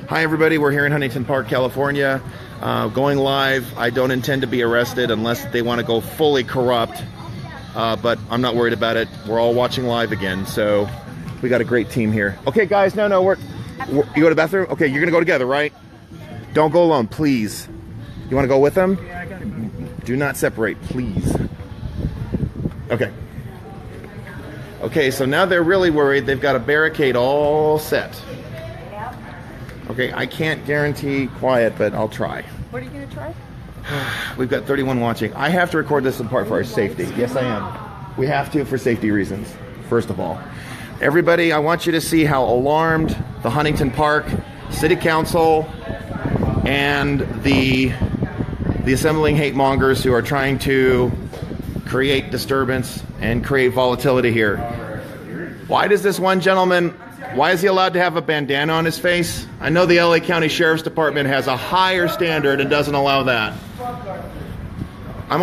Hi everybody, we're here in Huntington Park, California, going live. I don't intend to be arrested unless they want to go fully corrupt, but I'm not worried about it. We're all watching live again, so we got a great team here. Okay guys, no, you go to the bathroom? Okay, you're gonna go together, right? Don't go alone, please. You wanna go with them? Yeah, I got it. Do not separate, please. Okay. Okay, so now they're really worried. They've got a barricade all set. Okay, I can't guarantee quiet, but I'll try. What are you going to try? We've got 31 watching. I have to record this in part for our safety. Yes, I am. We have to for safety reasons, first of all. Everybody, I want you to see how alarmed the Huntington Park City Council and the assembling hate mongers who are trying to create disturbance and create volatility here. Why does this one gentleman, why is he allowed to have a bandana on his face? I know the LA County Sheriff's Department has a higher standard and doesn't allow that. I'm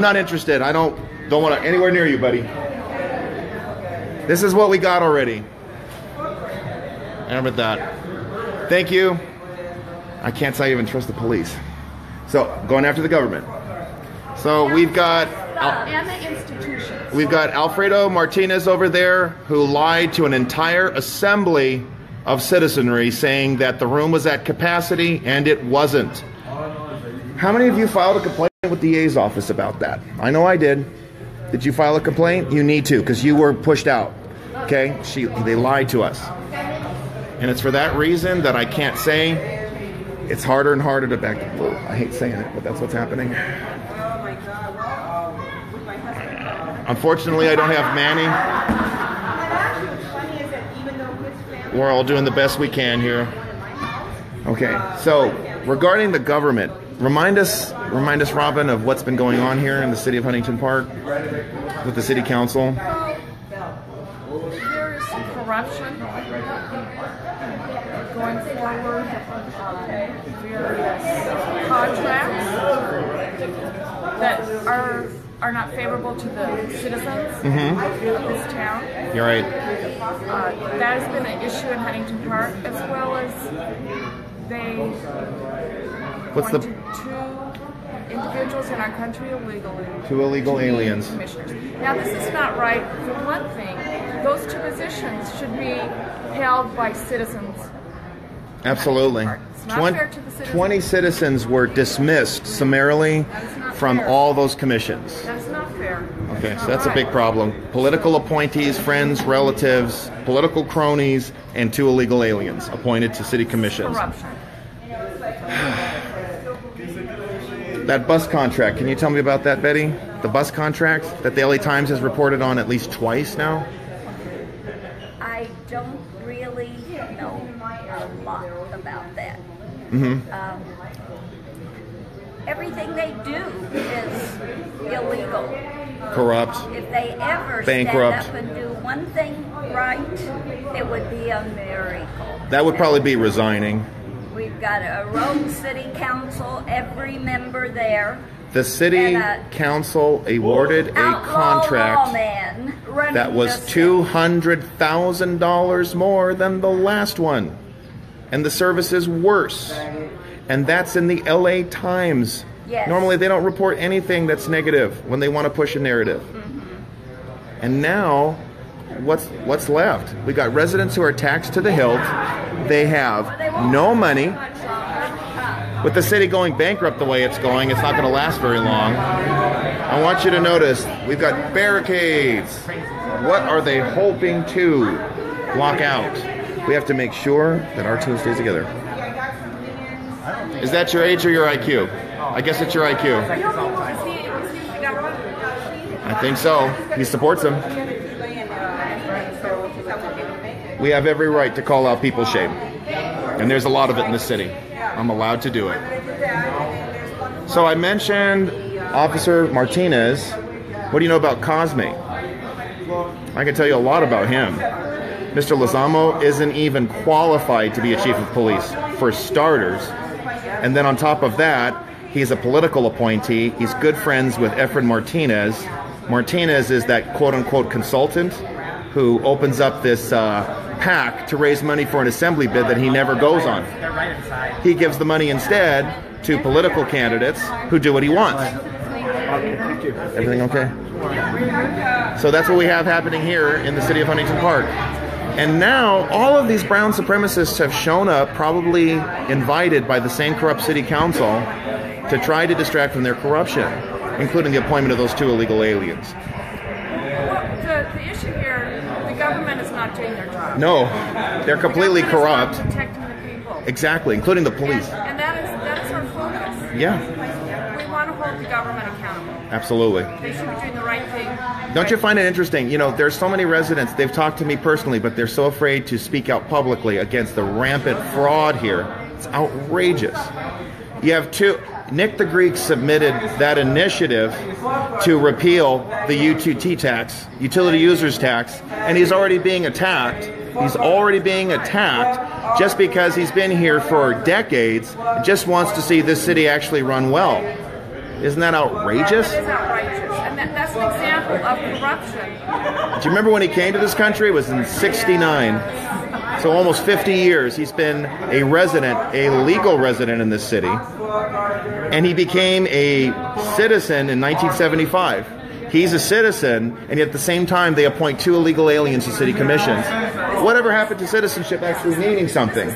not interested. I don't want to anywhere near you, buddy. This is what we got already. And with that, thank you. I can't say I even trust the police. So, going after the government. So we've got Alfredo Martinez over there who lied to an entire assembly of citizenry saying that the room was at capacity and it wasn't. How many of you filed a complaint with the DA's office about that? I know I did. Did you file a complaint? You need to, because you were pushed out. Okay? They lied to us. And it's for that reason that I can't say. It's harder and harder to back. I hate saying it, but that's what's happening. Unfortunately, I don't have Manny. We're all doing the best we can here. Okay, so regarding the government, remind us, Robin, of what's been going on here in the city of Huntington Park with the city council. There is corruption going forward on various contracts that are not favorable to the citizens of this town. You're right. That has been an issue in Huntington Park, as well as they appointed two individuals in our country illegally. Two illegal aliens. Commissioners. Now, this is not right. For one thing, those two positions should be held by citizens. Absolutely. It's not fair to the citizens. 20 citizens were dismissed summarily from all those commissions. That's not fair. Okay, so that's a big problem. Political appointees, friends, relatives, political cronies, and two illegal aliens appointed to city commissions. Corruption. That bus contract, can you tell me about that, Betty? The bus contract that the LA Times has reported on at least twice now? I don't really know a lot about that. Everything they do is illegal. Corrupt. If they ever Bankrupt. stand up and do one thing right, it would be a miracle. That would probably be resigning. We've got a rogue city council, every member there. The city council awarded a contract that was $200,000 more than the last one. And the service is worse. And that's in the LA Times. Yes. Normally they don't report anything that's negative when they want to push a narrative. And now, what's left? We got residents who are taxed to the hilt. They have no money. With the city going bankrupt the way it's going, it's not going to last very long. I want you to notice, we've got barricades. What are they hoping to block out? We have to make sure that our team stays together. Is that your age or your IQ? I guess it's your IQ. I think so. He supports them. We have every right to call out people shame. And there's a lot of it in the city. I'm allowed to do it. So I mentioned Officer Martinez. What do you know about Cosme? I can tell you a lot about him. Mr. Lozamo isn't even qualified to be a chief of police, for starters. And then on top of that, he's a political appointee. He's good friends with Efren Martinez. Martinez is that quote-unquote consultant who opens up this PAC to raise money for an assembly bid that he never goes on. He gives the money instead to political candidates who do what he wants. Everything okay? So that's what we have happening here in the city of Huntington Park. And now all of these brown supremacists have shown up, probably invited by the same corrupt city council, to try to distract from their corruption, including the appointment of those 2 illegal aliens. Well, the issue here, the government is not doing their job. No, they're completely corrupt. Protecting the people. Exactly, including the police. And that is our focus. Yeah. We want to hold the government accountable. Absolutely. They should be doing the right thing. Don't you find it interesting? You know, there's so many residents, they've talked to me personally, but they're so afraid to speak out publicly against the rampant fraud here. It's outrageous. You have Nick the Greek submitted that initiative to repeal the UTT tax, utility users tax, and he's already being attacked. He's already being attacked just because he's been here for decades and just wants to see this city actually run well. Isn't that outrageous? That is outrageous. And that's an example of corruption. Do you remember when he came to this country? It was in '69. So almost 50 years he's been a resident, a legal resident in this city. And he became a citizen in 1975. He's a citizen, and yet at the same time they appoint 2 illegal aliens to city commissions. Whatever happened to citizenship actually meaning something?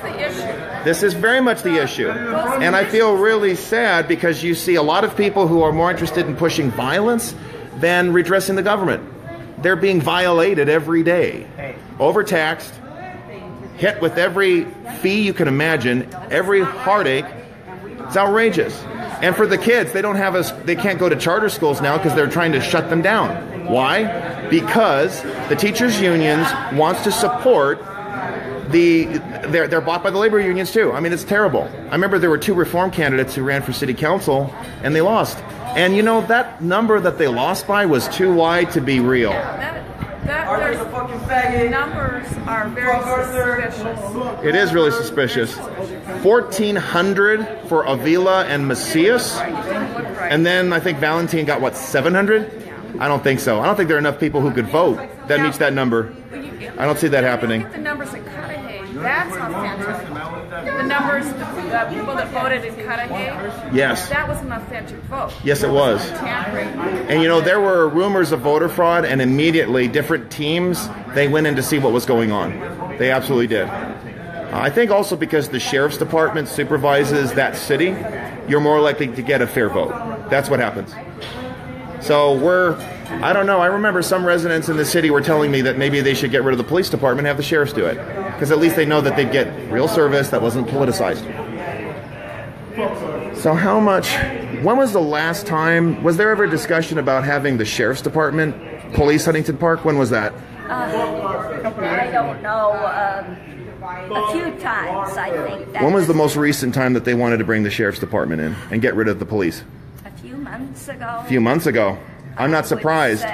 This is very much the issue. And I feel really sad because you see a lot of people who are more interested in pushing violence than redressing the government. They're being violated every day. Overtaxed, hit with every fee you can imagine, every heartache. It's outrageous. And for the kids, they can't go to charter schools now because they're trying to shut them down. Why? Because the teachers' unions wants to support they're bought by the labor unions too. I mean, it's terrible. I remember there were 2 reform candidates who ran for city council and they lost. And you know, that number that they lost by was too wide to be real. The numbers are very suspicious. It is really suspicious. 1,400 for Avila and Macias. And then I think Valentine got, what, 700? I don't think so. I don't think there are enough people who could vote that meets that number. I don't see that happening. Look at the numbers in Cudahy. That's authentic. The numbers, the people that voted in Cudahy. Yes. That was an authentic vote. Yes, it was. And you know, there were rumors of voter fraud, and immediately different teams, they went in to see what was going on. They absolutely did. I think also because the sheriff's department supervises that city, you're more likely to get a fair vote. That's what happens. So I don't know, I remember some residents in the city were telling me that maybe they should get rid of the police department and have the sheriffs do it. Because at least they know that they'd get real service that wasn't politicized. So when was the last time, was there ever a discussion about having the sheriff's department police Huntington Park? When was that? I don't know. A few times, I think. When was the most recent time that they wanted to bring the sheriff's department in and get rid of the police? A few months ago. A few months ago. I'm not surprised.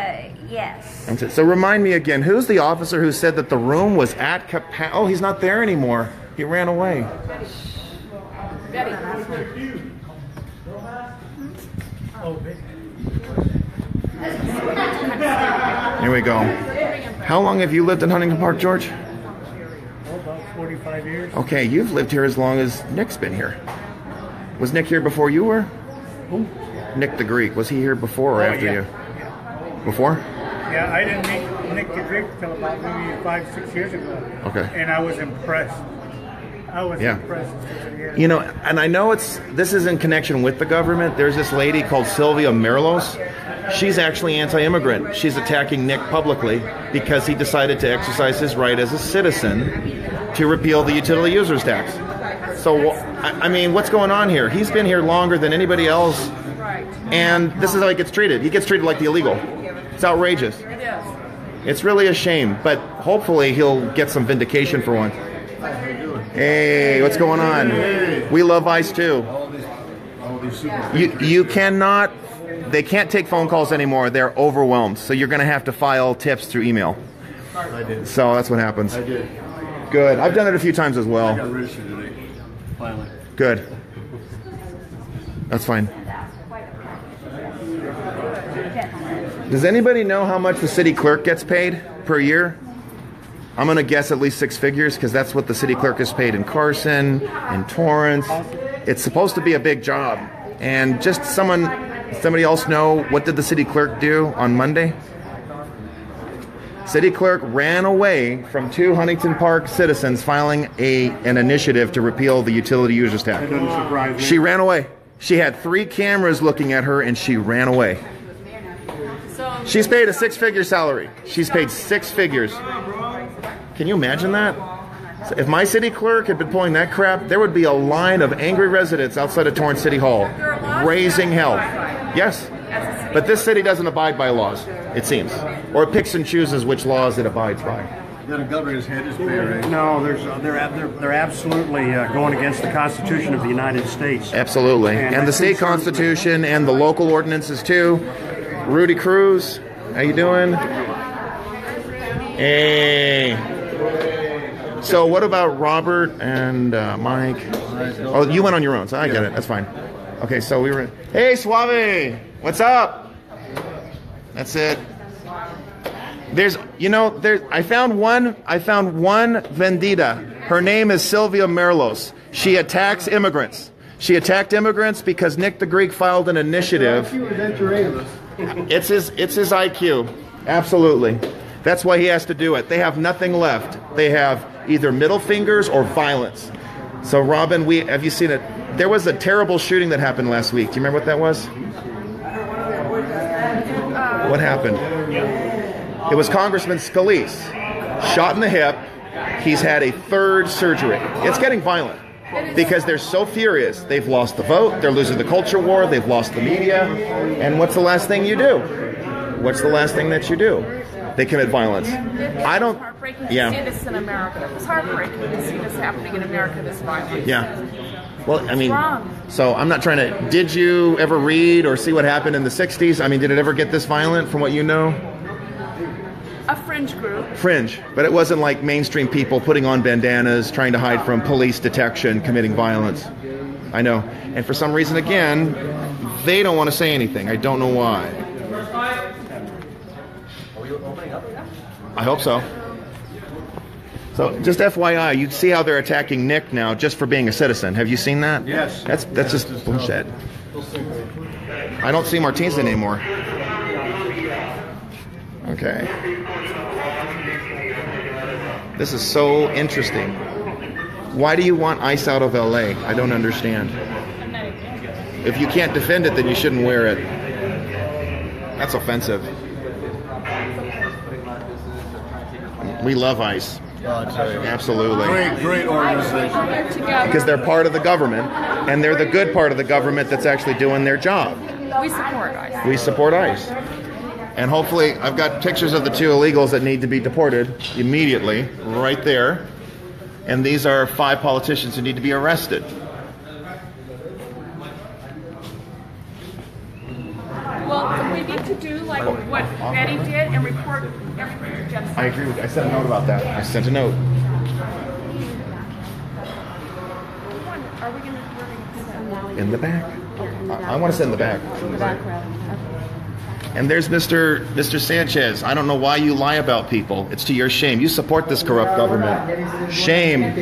Yes. So remind me again, who's the officer who said that the room was at capacity? Oh, he's not there anymore. He ran away. Here we go. How long have you lived in Huntington Park, George? About 45 years. Okay, you've lived here as long as Nick's been here. Was Nick here before you were? Who? Nick the Greek. Was he here before or after you? Before? Yeah, I didn't meet Nick the Greek until about maybe 5-6 years ago. Okay. And I was impressed. Impressed. You know, and I know this is in connection with the government. There's this lady called Sylvia Merlos. She's actually anti-immigrant. She's attacking Nick publicly because he decided to exercise his right as a citizen to repeal the utility users tax. So, I mean, what's going on here? He's been here longer than anybody else, and this is how he gets treated. He gets treated like the illegal. It's outrageous. It is. It's really a shame, but hopefully he'll get some vindication for once. Hey, what's going on? Hey. We love ICE too. You cannot, they can't take phone calls anymore. They're overwhelmed. So you're going to have to file tips through email. I did. So that's what happens. I did. Good. I've done it a few times as I well. got registered today. Finally. Good. That's fine. Does anybody know how much the city clerk gets paid per year? I'm going to guess at least 6 figures because that's what the city clerk is paid in Carson, in Torrance. It's supposed to be a big job. And just somebody else know, what did the city clerk do on Monday? City clerk ran away from 2 Huntington Park citizens filing an initiative to repeal the utility users tax. That doesn't surprise me. She ran away. She had 3 cameras looking at her and she ran away. She's paid a 6-figure salary. She's paid 6 figures. Can you imagine that? So if my city clerk had been pulling that crap, there would be a line of angry residents outside of Torrance City Hall raising hell. Yes. But this city doesn't abide by laws, it seems. Or it picks and chooses which laws it abides by. Got a governor's head is fair, right? No, they're absolutely going against the Constitution of the United States. Absolutely. And the state constitution and the local ordinances too. Rudy Cruz, how you doing? Hey. So what about Robert and Mike? Oh, you went on your own, so I get it. That's fine. Okay, so we were... Hey, Suave! What's up? That's it. I found one vendita. Her name is Sylvia Merlos. She attacks immigrants. She attacked immigrants because Nick the Greek filed an initiative. It's his IQ. Absolutely. That's why he has to do it. They have nothing left. They have either middle fingers or violence. So Robin, have you seen it? There was a terrible shooting that happened last week. Do you remember what that was? What happened? It was Congressman Scalise, shot in the hip. He's had a 3rd surgery. It's getting violent because they're so furious. They've lost the vote. They're losing the culture war. They've lost the media. And what's the last thing you do? What's the last thing that you do? They commit violence. I don't. Heartbreaking to see this in America. It's heartbreaking to see this happening in America. This violence. Yeah. Well, I mean, so I'm not trying to. Did you ever read or see what happened in the '60s? I mean, did it ever get this violent, from what you know? A fringe group. Fringe, but it wasn't like mainstream people putting on bandanas, trying to hide from police detection, committing violence. I know. And for some reason, again, they don't want to say anything. I don't know why. I hope so. So, just FYI, you see how they're attacking Nick now just for being a citizen. Have you seen that? Yes. That's just bullshit. I don't see Martinez anymore. Okay. This is so interesting. Why do you want ICE out of LA? I don't understand. If you can't defend it, then you shouldn't wear it. That's offensive. We love ICE. Absolutely. Great organization. Because they're part of the government, and they're the good part of the government that's actually doing their job. We support ICE. We support ICE. And hopefully, I've got pictures of the 2 illegals that need to be deported immediately, right there. And these are 5 politicians who need to be arrested. Well, we need to do like what Betty did and report everything to Jeff. I agree with you. I sent a note about that. I sent a note. Are we going to In the back. I want to sit in the back. And there's Mr. Sanchez. I don't know why you lie about people. It's to your shame. You support this corrupt government. Shame.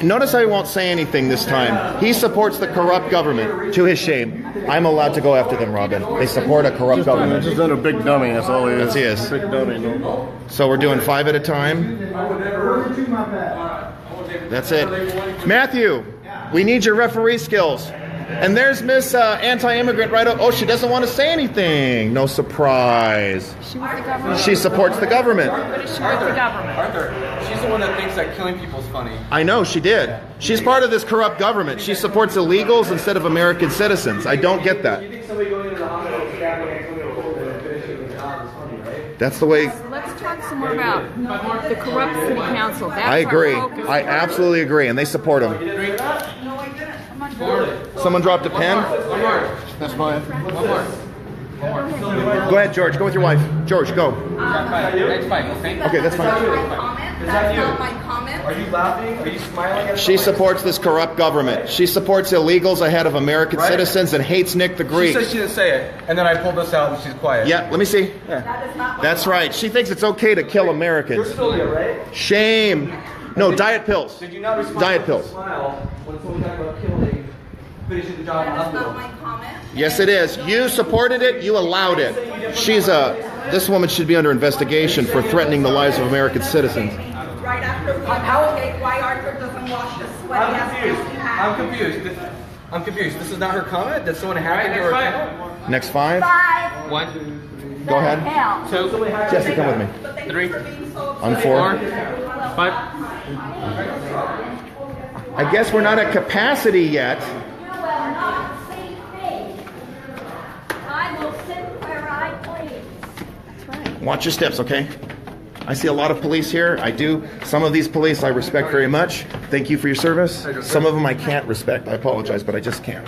Notice I won't say anything this time. He supports the corrupt government. To his shame. I'm allowed to go after them, Robin. They support a corrupt government. He's just a big dummy. That's all he is. That's he is. Big dummy. No. So we're doing 5 at a time. That's it. Matthew, we need your referee skills. And there's Miss Anti-Immigrant right up. Oh, she doesn't want to say anything. No surprise. She with the government? She supports the government. What is she with the government? Arthur, she's the one that thinks that killing people is funny. I know, she did. She's part of this corrupt government. She supports illegals instead of American citizens. I don't get that. You think somebody going into the hospital stabbing and somebody will go there finishing the job is funny, right? That's the way. Let's talk some more about the corrupt city council. That's I agree. Our focus. I absolutely agree. And they support him. Someone dropped a pen? One more. That's fine. One more. Go ahead, George. Go with your wife. George, go. That's fine, okay? Okay, that's fine. That's not my comment. Are you laughing? Are you smiling at She supports this corrupt government. She supports illegals ahead of American citizens and hates Nick the Greek. She said she didn't say it, and then I pulled this out and she's quiet. Yeah, let me see. That's right. She thinks it's okay to kill Americans. You're still here, right? Shame. No, diet pills. Did you not respond Diet with pills. a smile when someone talked about killing, finishing the job in the hospital? Yes, it is. You supported it. You allowed it. This woman should be under investigation for threatening the lives of American citizens. Right after we investigate why Arthur doesn't wash the sweaty ass hands he has. I'm confused. This is not her comment? Did someone hack into her account? Next 5. 5. 1, Go ahead. Hell. 2, Jesse, come with me. 3, On 4. 5. I guess we're not at capacity yet. You will not see me. I will sit where I please. Watch your steps, okay? I see a lot of police here. I do. Some of these police I respect very much. Thank you for your service. Some of them I can't respect. I apologize, but I just can't.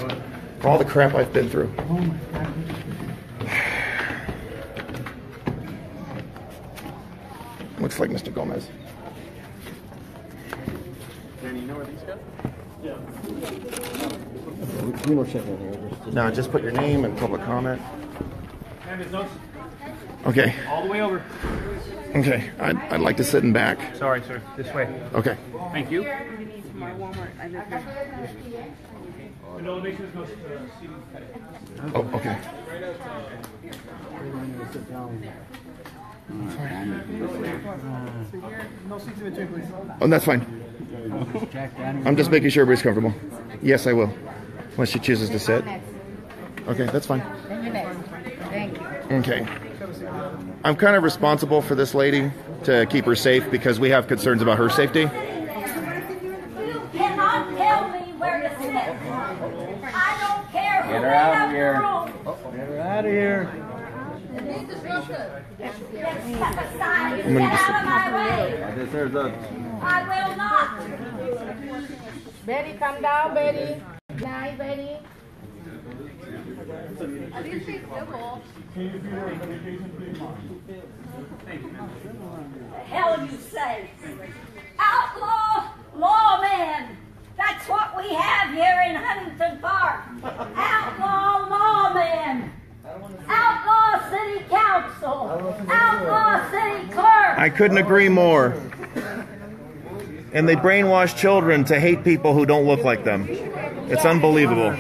For all the crap I've been through. Looks like Mr. Gomez. No, just put your name and public comment. Okay. All the way over. Okay. I'd like to sit in back. Sorry, sir. This way. Okay. Thank you. Oh, okay. Oh, that's fine. I'm just making sure everybody's comfortable. Yes, I will. Unless she chooses to sit. Okay, that's fine. Thank you. Okay. I'm kind of responsible for this lady to keep her safe because we have concerns about her safety. You cannot tell me where to sit. I don't care who Get her out of made here. up the rules. Get her out of here. Step aside and get out of my way. This there's a I will not. Betty, come down, Betty. Night, Betty. At least she's civil. The hell you say? Outlaw lawman. That's what we have here in Huntington Park. Outlaw lawman. Outlaw city council. Outlaw city clerk. I couldn't agree more. And they brainwash children to hate people who don't look like them. It's unbelievable.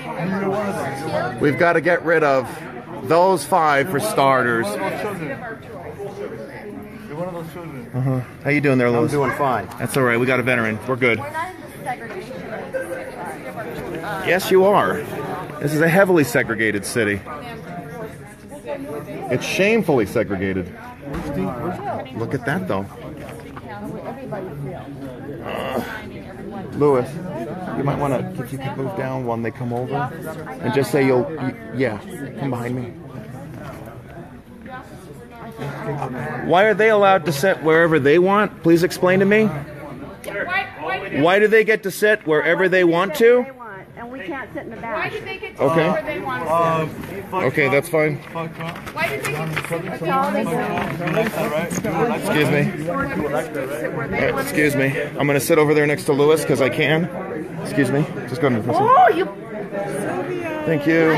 We've got to get rid of those 5 for starters. You're one of those children. How you doing there, Louis? I'm doing fine. That's all right. We got a veteran. We're good. We're not in the segregation. Yes, you are. This is a heavily segregated city. It's shamefully segregated. Look at that, though. Louis, you might want to, if you could move down when they come over, and just say yeah, come behind me. Why are they allowed to sit wherever they want? Please explain to me. Why do they get to sit wherever they want to? And we can't sit in the back. Why did they get to sit where they want to sit? Okay, that's fine. Why did they get to sit where they want to Excuse me. sit where they want to Excuse me. I'm going to sit over there next to Louis because I can. Excuse me. Just go ahead. Oh, you. Thank you.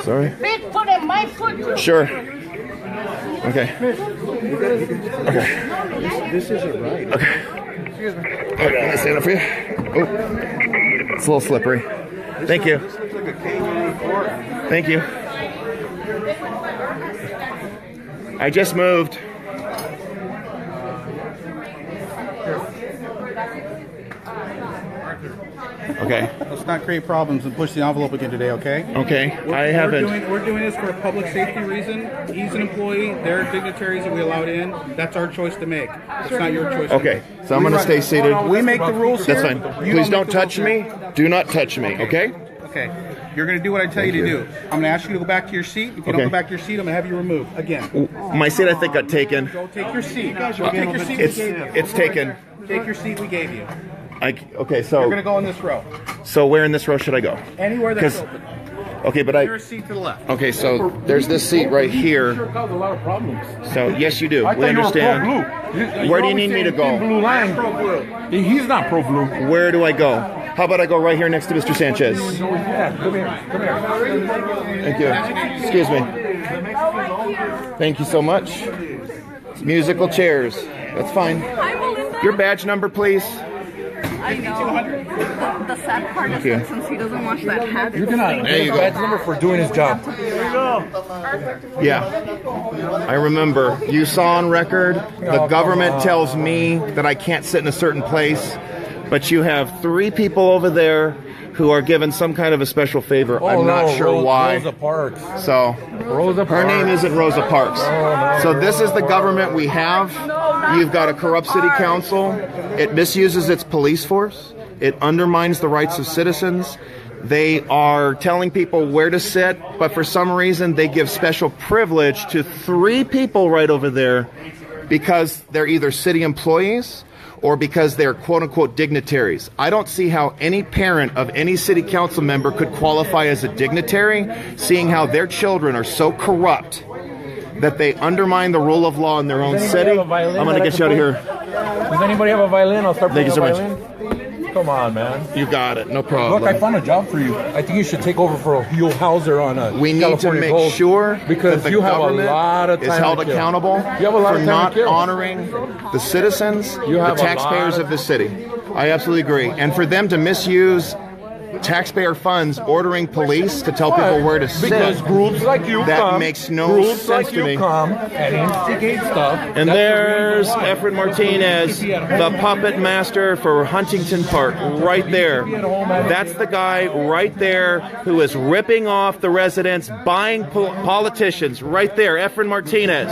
Sorry. Big foot and my foot. Sure. Okay. This isn't right. Okay. Okay, can I stand up for you? Oh, it's a little slippery. Thank you. This looks like a kangaroo court. Thank you. I just moved. Okay. Let's not create problems and push the envelope again today, okay? Okay. I haven't. We're doing this for a public safety reason. He's an employee. They're dignitaries that we allowed in. That's our choice to make. It's not your choice. Okay. So I'm going to stay seated. We make the rules here. That's fine. You Please don't make the touch rules me. here. Do not touch me. Okay. Okay. You're going to do what I tell you to do. I'm going to ask you to go back to your seat. If you don't Okay. go back to your seat, I'm going to have you removed again. My seat, I think, got taken. Go take your seat. Go take your seat. It's taken. Take your seat we gave you. Okay. You're going to So go in this row. where in this row should I go? Anywhere that's 'Cause open. Okay, but There's a seat to the left. Okay, so there's this seat right here. Sure caused a lot of problems. So yes, you do. I We thought you were understand. pro-blue. Where do you need me to go? Blue line. He's not pro-blue. Where do I go? How about I go right here next to Mr. Sanchez? Yeah, come here. Come here. Thank you. Excuse me. Thank you so much. Musical chairs. That's fine. Your badge number, please. I know. The sad part is that since he doesn't wash that hat, You're gonna There you go. badge number for doing his job. Yeah. I remember. You saw on record, the government tells me that I can't sit in a certain place, but you have 3 people over there who are given some kind of a special favor. I'm not sure why. Rosa Parks. So, Rosa her Parks. name isn't Rosa Parks. So this is the government we have. You've got a corrupt city council. It misuses its police force. It undermines the rights of citizens. They are telling people where to sit, but for some reason they give special privilege to 3 people right over there because they're either city employees or because they're quote-unquote dignitaries. I don't see how any parent of any city council member could qualify as a dignitary, seeing how their children are so corrupt that they undermine the rule of law in their own city. I'm going to get you out of here. Does anybody have a violin? I'll start playing Thank you a so much. violin. Come on, man. You got it. No problem. Look, I found a job for you. I think you should take over for Hugh Hauser on a We need California to make Gold, sure because that the you have a government lot of time is held to kill. accountable You have a lot for of time not to kill. honoring the citizens, You the have a taxpayers lot of the city. I absolutely agree. And for them to misuse taxpayer funds ordering police to tell people where to sit, Because groups like you that come, makes no groups sense like to you me. come and instigate stuff. And That's there's the reason why. Efren Martinez, the puppet master for Huntington Park, right there. That's the guy right there who is ripping off the residents, buying politicians, right there, Efren Martinez.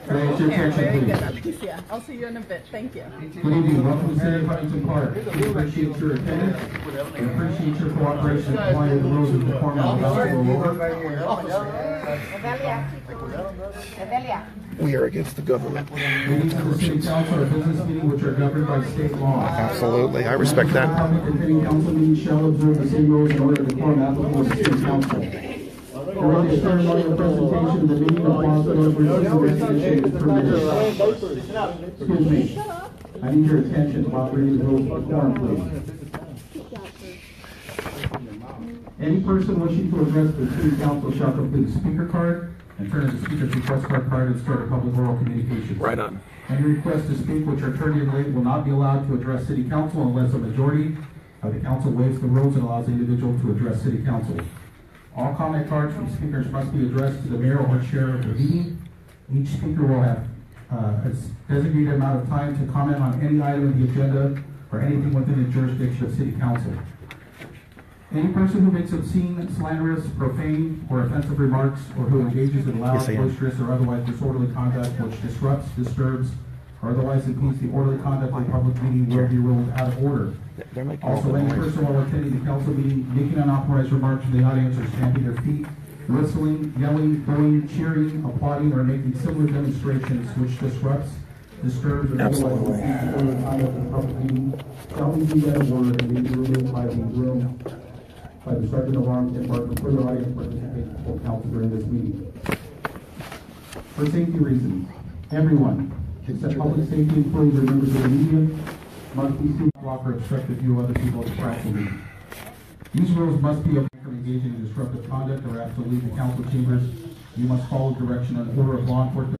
Very good, Alicia. I'll see you in a bit. Thank you. Good evening. Welcome to the city of Huntington Park. We appreciate your attendance and appreciate your cooperation in complying with the rules of the department of We are against the government. Meetings of the city council are business meetings which are governed by state law. Absolutely. I respect that. Public attending council meetings shall observe the same rules in order to decorum applicable to the city council. During the start of the presentation, the meeting of laws and resolution is permitted. Excuse me. I need your attention while reading the rules of quorum, please. Any person wishing to address the city council shall complete a speaker card and turn in the speaker's request card and start a public oral communication. Right on. Any requests to speak which are turned in late will not be allowed to address city council unless a majority of the council waives the rules and allows the individual to address city council. All comment cards from speakers must be addressed to the mayor or chair of the meeting. Each speaker will have a designated amount of time to comment on any item of the agenda or anything within the jurisdiction of city council. Any person who makes obscene, slanderous, profane, or offensive remarks, or who engages in loud, boisterous, or otherwise disorderly conduct which disrupts, disturbs, or otherwise impedes the orderly conduct of the public meeting will be ruled out of order. Also, any person while attending the council meeting making unauthorized remarks from the audience or stamping their feet, whistling, yelling, booing, cheering, applauding, or making similar demonstrations which disrupts, disturbs, or otherwise impedes the orderly conduct of the public meeting shall be deemed as a word and may be removed by the room by the sergeant of arms and for further audience participation before council during this meeting. For safety reasons, everyone, except public safety employees or members of the media, must be seated to block or obstruct the view of other people at the council meeting. These rules must be obeyed from engaging in disruptive conduct or asked to leave the council chambers. You must follow direction and order of law enforcement.